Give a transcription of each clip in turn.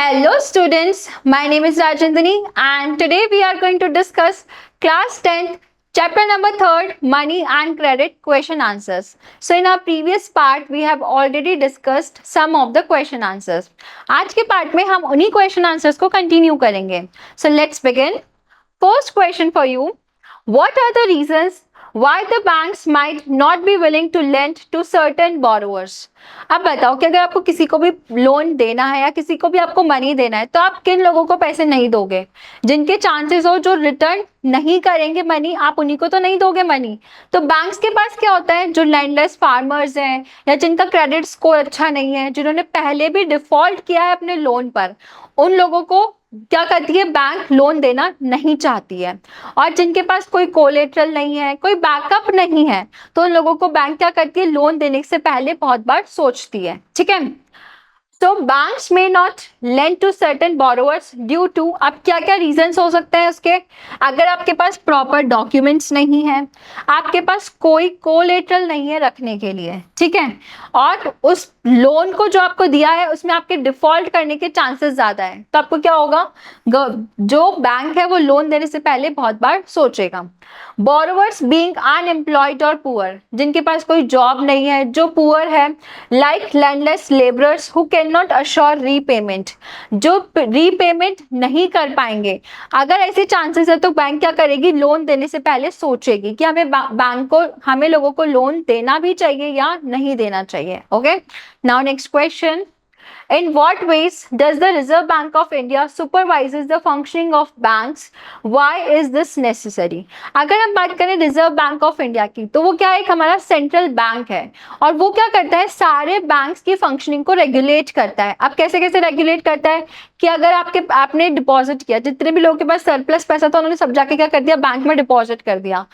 Hello students, my name is Rajendani and today we are going to discuss class 10th chapter number 3rd money and credit question answers. So in our previous part we have already discussed some of the question answers. आज के part में हम उन्हीं question answers को continue करेंगे. So let's begin. First question for you. What are the reasons why the banks might not be willing to lend to certain borrowers? अब बताओ कि अगर आपको किसी को भी लोन देना है या किसी को भी आपको मनी देना है तो आप किन लोगों को पैसे नहीं दोगे? जिनके चांसेस हो जो रिटर्न नहीं करेंगे मनी, आप उन्हीं को तो नहीं दोगे मनी. तो बैंक्स के पास क्या होता है, जो लैंडलेस फार्मर्स हैं या जिनका क्रेडिट स्कोर अच्छा नहीं है, जिन्होंने पहले भी डिफॉल्ट किया है अपने लोन पर, उन लोगों को क्या करती है, बैंक लोन देना नहीं चाहती है. और जिनके पास कोई कोलेटरल नहीं है, कोई बैकअप नहीं है, तो उन लोगों को बैंक क्या करती है, लोन देने से पहले बहुत बार सोचती है. ठीक है. तो बैंक्स में not lend to certain borrowers due to, अब क्या क्या रीजंस हो सकते हैं उसके. अगर आपके पास प्रॉपर डॉक्यूमेंट्स नहीं है, आपके पास कोई कोलेटरल नहीं है रखने के लिए, ठीक है, और उस लोन को जो आपको दिया है उसमें आपके डिफॉल्ट करने के चांसेस ज्यादा है, तो आपको क्या होगा, जो बैंक है वो लोन देने से पहले बहुत बार सोचेगा. बोरोवर्स बीइंग अनएम्प्लॉयड और पुअर, जिनके पास कोई जॉब नहीं है, जो पुअर है, like landless labourers who can not assure repayment, जो रीपेमेंट नहीं कर पाएंगे. अगर ऐसे चांसेस है तो बैंक क्या करेगी, लोन देने से पहले सोचेगी कि हमें लोगों को लोन देना भी चाहिए या नहीं देना चाहिए. Okay, now next question. In what ways does the Reserve Bank of India supervises the functioning of banks? Why is this necessary? अगर हम बात करें रिजर्व बैंक ऑफ इंडिया की, तो वो क्या एक हमारा सेंट्रल बैंक है और वो क्या करता है, सारे बैंक्स की फंक्शनिंग को रेगुलेट करता है. अब कैसे कैसे रेगुलेट करता है कि अगर आपने डिपॉजिट किया, जितने भी लोगों के पास सरप्लस पैसा था उन्होंने सब जाके क्या कर दिया, बैंक में डिपॉजिट कर दिया.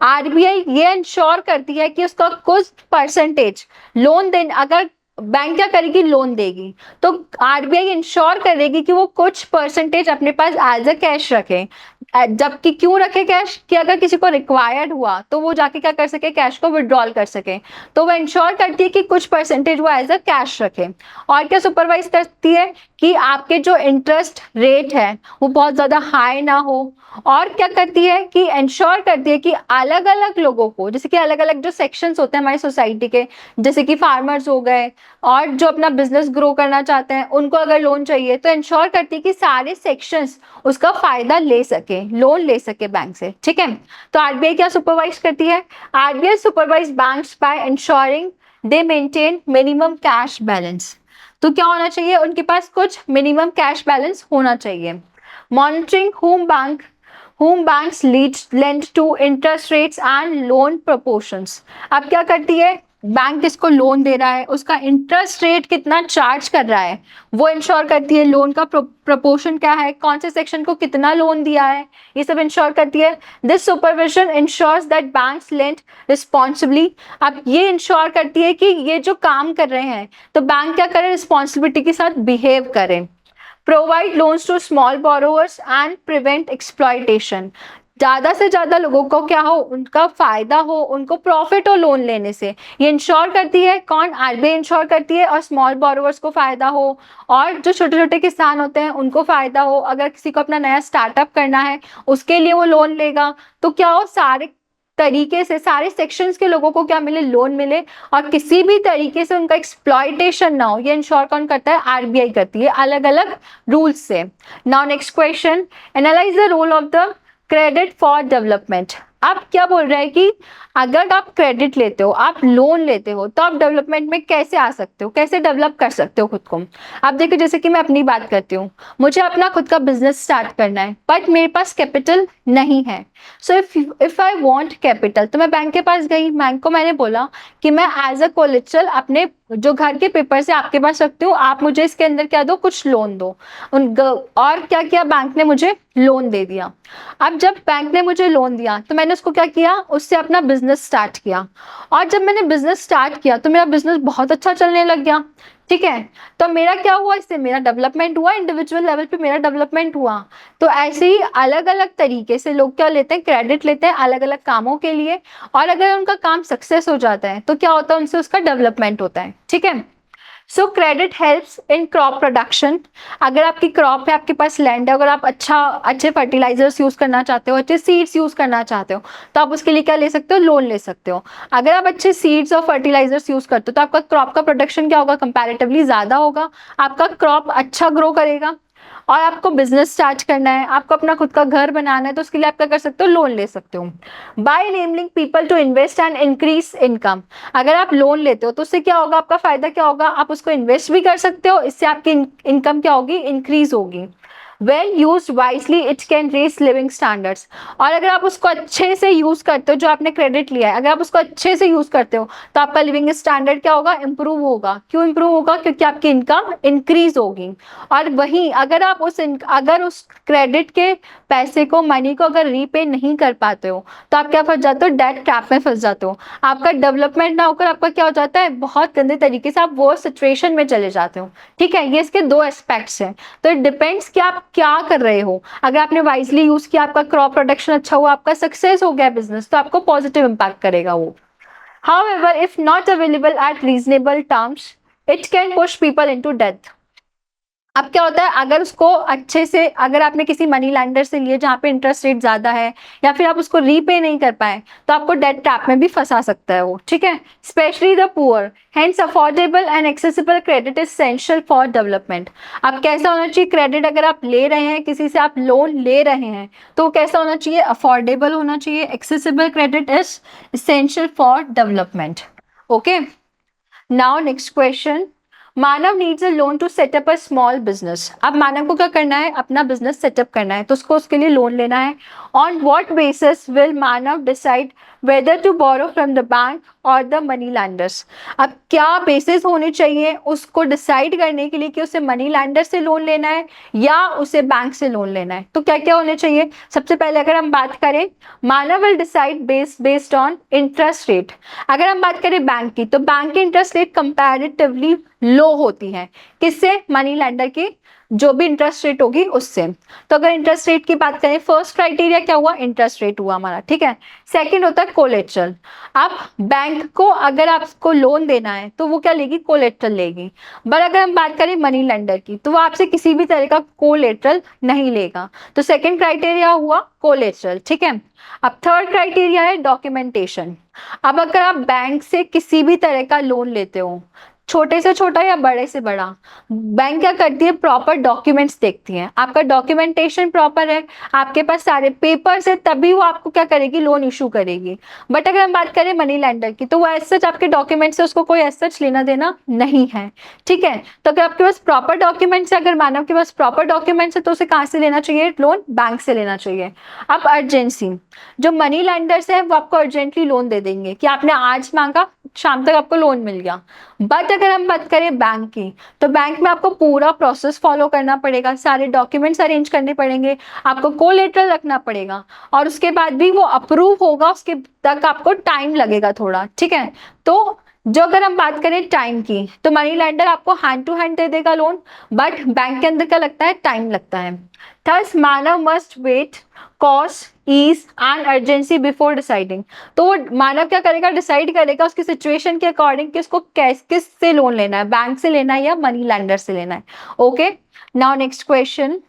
आरबीआई ये इंश्योर करती है कि उसका कुछ परसेंटेज लोन देने, अगर बैंक क्या करेगी, लोन देगी, तो आरबीआई इंश्योर करेगी कि वो कुछ परसेंटेज अपने पास एज अ कैश रखे. जबकि क्यों रखे कैश, कि अगर किसी को रिक्वायर्ड हुआ तो वो जाके क्या कर सके, कैश को विड्रॉल कर सके. तो वो इंश्योर करती है कि कुछ परसेंटेज वो एज अ कैश रखे. और क्या सुपरवाइज करती है कि आपके जो इंटरेस्ट रेट है वो बहुत ज़्यादा हाई ना हो. और क्या करती है कि इंश्योर करती है कि अलग अलग लोगों को, जैसे कि अलग अलग जो सेक्शंस होते हैं हमारी सोसाइटी के, जैसे कि फार्मर्स हो गए और जो अपना बिजनेस ग्रो करना चाहते हैं, उनको अगर लोन चाहिए तो इंश्योर करती है कि सारे सेक्शंस उसका फायदा ले सके, लोन ले सके बैंक से. ठीक है. तो आरबीआई क्या सुपरवाइज करती है, RBI supervise banks by ensuring they maintain minimum cash balance. तो क्या होना चाहिए, उनके पास कुछ मिनिमम कैश बैलेंस होना चाहिए. Monitoring whom banks lend to interest rates and loan proportions. अब क्या करती है, बैंक जिसको लोन दे रहा है उसका इंटरेस्ट रेट कितना चार्ज कर रहा है वो इंश्योर करती है. लोन का प्रपोर्शन क्या है, कौन से सेक्शन को कितना लोन दिया है, ये सब इंश्योर करती है. This supervision ensures that banks lend responsibly. अब ये इंश्योर करती है कि ये जो काम कर रहे हैं तो बैंक क्या करें, रिस्पॉन्सिबिलिटी के साथ बिहेव करें. Provide loans to small borrowers and prevent exploitation. ज़्यादा से ज़्यादा लोगों को क्या हो, उनका फायदा हो, उनको प्रॉफिट हो लोन लेने से, ये इंश्योर करती है. कौन, आरबीआई इंश्योर करती है. और स्मॉल बोरोवर्स को फ़ायदा हो और जो छोटे छोटे किसान होते हैं उनको फ़ायदा हो. अगर किसी को अपना नया स्टार्टअप करना है उसके लिए वो लोन लेगा तो क्या हो, सारे तरीके से सारे सेक्शंस के लोगों को क्या मिले, लोन मिले और किसी भी तरीके से उनका एक्सप्लॉयटेशन ना हो. ये इंश्योर कौन करता है, आरबीआई करती है अलग अलग रूल्स से. Now next question. Analyse the role of the credit for development. अब क्या बोल रहा है कि अगर आप क्रेडिट लेते हो, आप लोन लेते हो, तो आप डेवलपमेंट में कैसे आ सकते हो, कैसे डेवलप कर सकते हो खुद को. अब देखो, जैसे कि मैं अपनी बात करती हूँ, मुझे अपना खुद का बिजनेस स्टार्ट करना है बट मेरे पास कैपिटल नहीं है. So if I want capital, तो मैं बैंक के पास गई, बैंक को मैंने बोला कि मैं एज अ कोलेटरल अपने जो घर के पेपर से आपके पास रखती हूँ, आप मुझे इसके अंदर क्या दो, कुछ लोन दो. और क्या किया, बैंक ने मुझे लोन दे दिया. अब जब बैंक ने मुझे लोन दिया तो मैंने उसको क्या किया, उससे अपना बिजनेस स्टार्ट किया. और जब मैंने बिजनेस स्टार्ट किया तो मेरा बिजनेस बहुत अच्छा चलने लग गया. ठीक है. तो मेरा क्या हुआ, इससे मेरा डेवलपमेंट हुआ, इंडिविजुअल लेवल पे मेरा डेवलपमेंट हुआ. तो ऐसे ही अलग अलग तरीके से लोग क्या लेते हैं, क्रेडिट लेते हैं अलग अलग कामों के लिए. और अगर उनका काम सक्सेस हो जाता है तो क्या होता है, उनसे उसका डेवलपमेंट होता है. ठीक है. सो credit helps in crop production. अगर आपकी क्रॉप है, आपके पास लैंड है, अगर आप अच्छे फर्टिलाइजर्स यूज करना चाहते हो, अच्छे सीड्स यूज करना चाहते हो, तो आप उसके लिए क्या ले सकते हो, लोन ले सकते हो। अगर आप अच्छे सीड्स और फर्टिलाइजर्स यूज करते हो तो आपका क्रॉप का प्रोडक्शन क्या होगा, कंपैरेटिवली ज्यादा होगा, आपका क्रॉप अच्छा ग्रो करेगा। और आपको बिजनेस स्टार्ट करना है, आपको अपना खुद का घर बनाना है, तो उसके लिए आप क्या कर सकते हो, लोन ले सकते हो। By enabling people to invest and increase income. अगर आप लोन लेते हो तो उससे क्या होगा, आपका फायदा क्या होगा, आप उसको इन्वेस्ट भी कर सकते हो, इससे आपकी इनकम क्या होगी, इंक्रीज होगी। Well use wisely it can raise living standards. और अगर आप उसको अच्छे से यूज करते हो, जो आपने क्रेडिट लिया है, अगर आप उसको अच्छे से यूज करते हो तो आपका लिविंग स्टैंडर्ड क्या होगा, इंप्रूव होगा। क्यों इंप्रूव होगा, क्योंकि आपकी इनकम इंक्रीज होगी। और वहीं अगर आप अगर उस क्रेडिट के पैसे को, मनी को अगर रीपे नहीं कर पाते हो तो आप क्या फंस जाते हो, डेट ट्रैप में फंस जाते हो। आपका डेवलपमेंट ना होकर आपका क्या हो जाता है, बहुत गंदे तरीके से आप वो सिचुएशन में चले जाते हो। ठीक है, ये इसके दो एस्पेक्ट्स हैं। तो इट डिपेंड्स कि आप क्या कर रहे हो। अगर आपने वाइजली यूज किया, आपका क्रॉप प्रोडक्शन अच्छा हुआ, आपका सक्सेस हो गया बिजनेस, तो आपको पॉजिटिव इंपैक्ट करेगा वो। However, if not available at reasonable terms, it can push people into debt. अब क्या होता है, अगर उसको अच्छे से, अगर आपने किसी मनी लैंडर से लिए जहाँ पे इंटरेस्ट रेट ज्यादा है, या फिर आप उसको रीपे नहीं कर पाए, तो आपको डेट ट्रैप में भी फंसा सकता है वो। ठीक है, specially the poor, hence affordable and accessible credit is essential for development. अब कैसा होना चाहिए क्रेडिट, अगर आप ले रहे हैं किसी से, आप लोन ले रहे हैं, तो कैसा होना चाहिए, अफोर्डेबल होना चाहिए। Accessible credit is essential for development. Okay, now next question. Manav needs a loan to set up a small business. अब मानव को क्या करना है, अपना बिजनेस सेटअप करना है, तो उसको उसके लिए लोन लेना है। On what basis will Manav decide whether to borrow from the bank और द मनी लैंडर्स। अब क्या बेसिस होने चाहिए उसको डिसाइड करने के लिए कि उसे मनी लैंडर से लोन लेना है या उसे बैंक से लोन लेना है। तो क्या क्या होने चाहिए, सबसे पहले अगर हम बात करें, मानव will decide based on interest rate. अगर हम बात करें बैंक की, तो बैंक की इंटरेस्ट रेट कंपैरेटिवली लो होती है, किससे, मनी लैंडर की जो भी इंटरेस्ट रेट होगी उससे। तो अगर इंटरेस्ट रेट की बात करें, फर्स्ट क्राइटेरिया क्या हुआ, इंटरेस्ट रेट हुआ हमारा। ठीक है, सेकंड होता है कोलेटरल। अब बैंक को अगर आपको लोन देना है तो वो क्या लेगी, कोलेटरल लेगी। बट अगर हम बात करें मनी लेंडर की, तो वो आपसे किसी भी तरह का कोलेटरल नहीं लेगा। तो सेकंड क्राइटेरिया हुआ कोलेटरल। ठीक है, अब थर्ड क्राइटेरिया है डॉक्यूमेंटेशन। अब अगर आप बैंक से किसी भी तरह का लोन लेते हो, छोटे से छोटा या बड़े से बड़ा, बैंक क्या करती है, प्रॉपर डॉक्यूमेंट्स देखती है, आपका डॉक्यूमेंटेशन प्रॉपर है, आपके पास सारे पेपर्स है, तभी वो आपको क्या करेगी, लोन इशू करेगी। बट अगर हम बात करें मनी लैंडर की, तो वो एज सच आपके डॉक्यूमेंट से उसको कोई एज सच लेना देना नहीं है। ठीक है, तो अगर आपके पास प्रॉपर डॉक्यूमेंट्स है, अगर मानव के पास प्रॉपर डॉक्यूमेंट्स है, तो उसे कहाँ से लेना चाहिए, लोन बैंक से लेना चाहिए। अब अर्जेंसी, जो मनी लैंडर्स है वो आपको अर्जेंटली लोन दे देंगे कि आपने आज मांगा, शाम तक आपको लोन मिल गया। बट अगर हम बात करें बैंक की, तो बैंक में आपको पूरा प्रोसेस फॉलो करना पड़ेगा, सारे डॉक्यूमेंट्स अरेंज करने पड़ेंगे, आपको कोलेटरल रखना पड़ेगा, और उसके बाद भी वो अप्रूव होगा, उसके तक आपको टाइम लगेगा थोड़ा। ठीक है, तो जो अगर हम बात करें टाइम की, तो मनी लेंडर आपको हैंड टू हैंड दे देगा लोन, बट बैंक के अंदर क्या लगता है, टाइम लगता है। Thus Manav must weigh cost, ease and urgency before deciding. तो वो मानव क्या करेगा, डिसाइड करेगा उसकी सिचुएशन के अकॉर्डिंग कि उसको किस से लोन लेना है, बैंक से लेना है या मनी लैंडर से लेना है। Okay, now next question.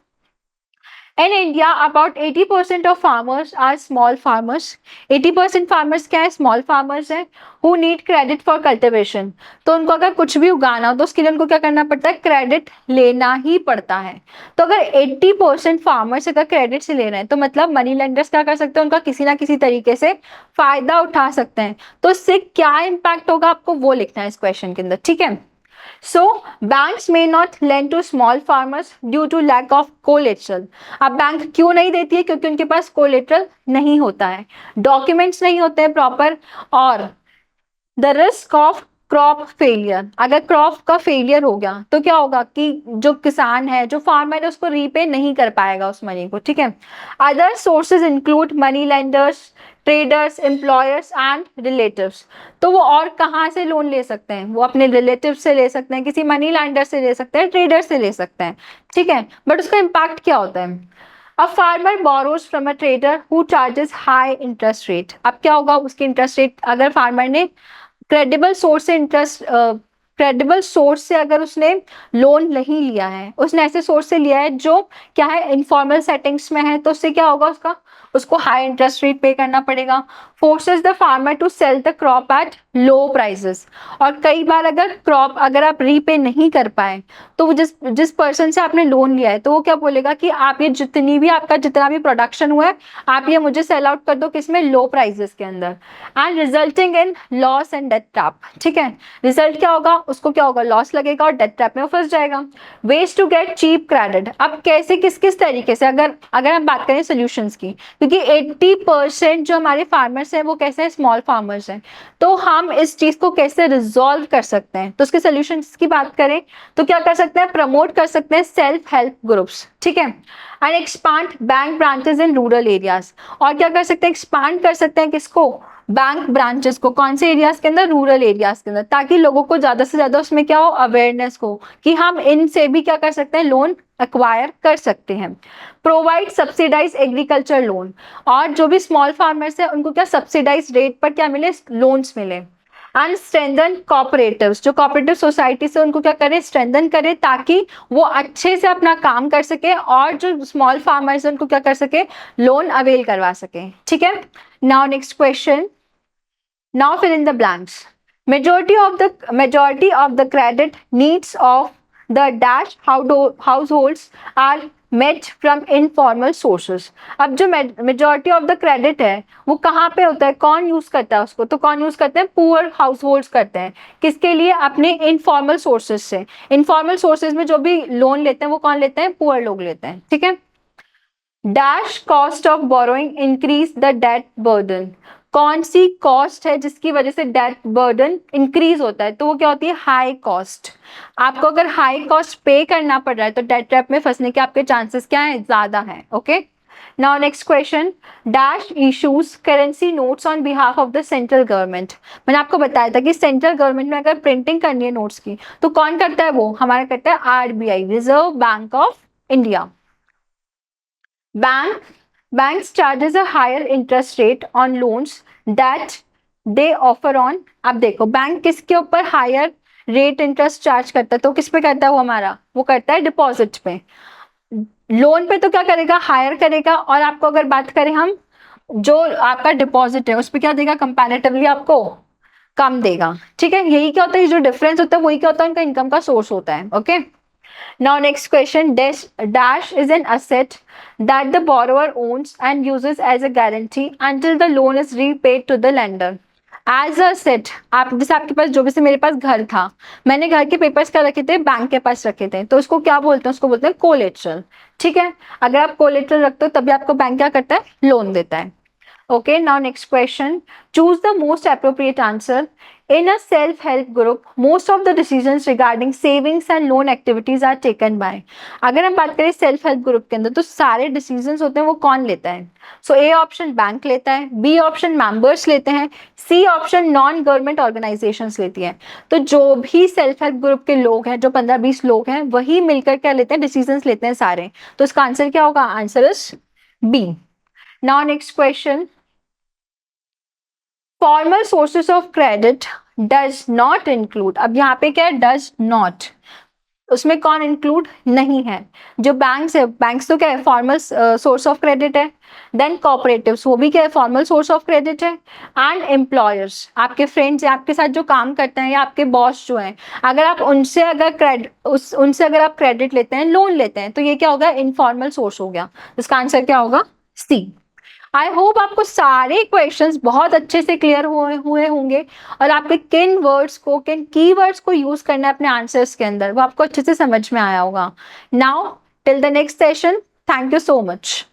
In India, about 80% of farmers are small farmers. 80% farmers क्या है, small farmers हैं, who need credit for cultivation. तो उनको अगर कुछ भी उगाना हो तो उसके लिए उनको क्या करना पड़ता है, क्रेडिट लेना ही पड़ता है। तो अगर 80% फार्मर्स अगर क्रेडिट से ले रहे हैं, तो मतलब मनी लेंडर्स क्या कर सकते हैं, उनका किसी ना किसी तरीके से फायदा उठा सकते हैं। तो इससे क्या इम्पैक्ट होगा, आपको वो लिखना है इस क्वेश्चन के अंदर। ठीक है, So banks may not lend to small farmers due to lack of collateral. अब बैंक क्यों नहीं देती है, क्योंकि उनके पास कोलेटरल नहीं होता है, डॉक्यूमेंट्स नहीं होते हैं प्रॉपर, और the risk of crop failure, अगर क्रॉप का फेलियर हो गया तो क्या होगा कि जो किसान है, जो फार्मर है, उसको रीपे नहीं कर पाएगा उस मनी को। ठीक है, other sources include money lenders, traders, employers and relatives. तो वो और कहाँ से लोन ले सकते हैं, वो अपने रिलेटिव से ले सकते हैं, किसी मनी लैंडर से ले सकते हैं, ट्रेडर से ले सकते हैं। ठीक है, बट उसका इम्पैक्ट क्या होता है, a farmer borrows from a trader who charges high interest rate. अब क्या होगा, उसकी इंटरेस्ट रेट, अगर फार्मर ने क्रेडिबल सोर्स से इंटरेस्ट क्रेडिबल सोर्स से अगर उसने लोन नहीं लिया है, उसने ऐसे सोर्स से लिया है जो क्या है इनफॉर्मल सेटिंग्स में है, तो उससे क्या होगा, उसको हाई इंटरेस्ट रेट पे करना पड़ेगा। Forces the farmer to sell the crop at low prices. और कई बार अगर आप रीपे नहीं कर पाए तो वो जिस पर्सन से आपने लोन लिया है तो वो क्या बोलेगा कि आप ये जितना भी प्रोडक्शन हुआ है आप ये मुझे सेल आउट कर दो, किसमें, लो प्राइसेस के अंदर, and resulting in loss and debt trap. ठीक है, रिजल्ट क्या होगा, उसको क्या होगा, लॉस लगेगा और डेट ट्रैप में फंस जाएगा। Ways to get cheap credit. अब कैसे, किस तरीके से, अगर हम बात करें सोल्यूशंस की, क्योंकि 80% जो हमारे फार्मर्स हैं वो कैसे हैं, स्मॉल फार्मर्स हैं, तो हम इस चीज को कैसे रिजॉल्व कर सकते हैं, तो उसके सोल्यूशंस की बात करें तो क्या कर सकते हैं, प्रमोट कर सकते हैं सेल्फ हेल्प ग्रुप्स। ठीक है, and expand bank branches in rural areas. और क्या कर सकते हैं, एक्सपांड कर सकते हैं किसको, बैंक ब्रांचेस को, कौन से एरियाज के अंदर, रूरल एरियाज के अंदर, ताकि लोगों को ज्यादा से ज्यादा उसमें क्या हो, अवेयरनेस हो कि हम इनसे भी क्या कर सकते हैं, लोन एक्वायर कर सकते हैं। Provide subsidise agriculture loan. और जो भी स्मॉल फार्मर्स है उनको क्या सब्सिडाइज रेट पर क्या मिले, लोन्स मिले। एंड स्ट्रेंथन कॉपरेटिव्स, जो कॉपरेटिव सोसाइटी से उनको क्या करें, स्ट्रेंथन करें, ताकि वो अच्छे से अपना काम कर सके और जो स्मॉल फार्मर्स है उनको क्या कर सके, लोन अवेल करवा सके। ठीक है, now next question, now fill in the blanks. Majority of the credit needs of the dash households are met from informal sources. अब जो majority of the credit है वो कहाँ पे होता है, कौन यूज करता है उसको, तो कौन यूज करते हैं, पुअर हाउसहोल्ड्स करते हैं। किसके लिए, अपने इनफॉर्मल सोर्सेज से। इनफॉर्मल सोर्सेज में जो भी लोन लेते हैं वो कौन लेते हैं, पुअर लोग लेते हैं। ठीक है, dash cost of borrowing increase the debt burden. कौन सी कॉस्ट है जिसकी वजह से डेट बर्डन इंक्रीज होता है, तो वो क्या होती है, हाई कॉस्ट। आपको अगर हाई कॉस्ट पे करना पड़ रहा है तो डेट ट्रैप में फंसने के आपके चांसेस क्या है, ज्यादा है। Okay, now next question, dash issues currency notes on behalf of the central government. मैंने आपको बताया था कि सेंट्रल गवर्नमेंट में अगर प्रिंटिंग करनी है नोट्स की तो कौन करता है, वो हमारा करता है RBI, reserve bank of India. Banks charges a higher interest rate on loans that they offer on। अब देखो बैंक किसके ऊपर हायर रेट इंटरेस्ट चार्ज करता है, तो किस पे करता है वो, हमारा वो करता है डिपॉजिट पे। लोन पे तो क्या करेगा, हायर करेगा, और आपको अगर बात करें हम, जो आपका डिपॉजिट है उस पर क्या देगा, कंपैरेटिवली आपको कम देगा। ठीक है, यही क्या होता है, जो डिफरेंस होता है वही क्या होता है, उनका इनकम का सोर्स होता है। Okay, now next question, dash is an asset that the borrower owns and uses as a guarantee until the loan is repaid to the lender as a asset। आप जैसे आपके पास, जो भी से मेरे पास घर था, मैंने घर के पेपर्स क्या रखे थे, बैंक के पास रखे थे, तो उसको क्या बोलते हैं, उसको बोलते हैं कोलेटरल। ठीक है, अगर आप कोलेटरल रखते हो तभी आपको बैंक क्या करता है, लोन देता है। Okay, now next question. Choose the most appropriate answer. In a self-help group, most of the decisions regarding savings and loan activities are taken by। अगर हम बात करें सेल्फ हेल्प ग्रुप के अंदर तो सारे डिसीजंस होते हैं वो कौन लेता है, सो ए ऑप्शन बैंक लेता है, बी ऑप्शन मेंबर्स लेते हैं, C option non government organisations लेती है। तो जो भी सेल्फ हेल्प ग्रुप के लोग हैं, जो 15-20 लोग हैं, वही मिलकर क्या लेते हैं, डिसीजंस लेते हैं सारे। तो इसका आंसर क्या होगा, answer is B. Now next question, formal sources of credit does not include. अब यहाँ पे क्या है, डज नॉट, उसमें कौन इंक्लूड नहीं है, जो बैंक्स है, बैंक्स तो क्या है, फॉर्मल सोर्स ऑफ क्रेडिट है। देन कोऑपरेटिव्स, वो भी क्या है, फॉर्मल सोर्स ऑफ क्रेडिट है। एंड एम्प्लॉयर्स, आपके फ्रेंड्स या आपके साथ जो काम करते हैं या आपके बॉस जो हैं, अगर आप उनसे अगर आप क्रेडिट लेते हैं, लोन लेते हैं, तो ये क्या होगा, इनफॉर्मल सोर्स हो गया। इसका आंसर क्या होगा, सी। आई होप आपको सारे क्वेश्चंस बहुत अच्छे से क्लियर हुए होंगे और आपके किन कीवर्ड्स को यूज करना है अपने आंसर्स के अंदर वो आपको अच्छे से समझ में आया होगा। Now till the next session, thank you so much.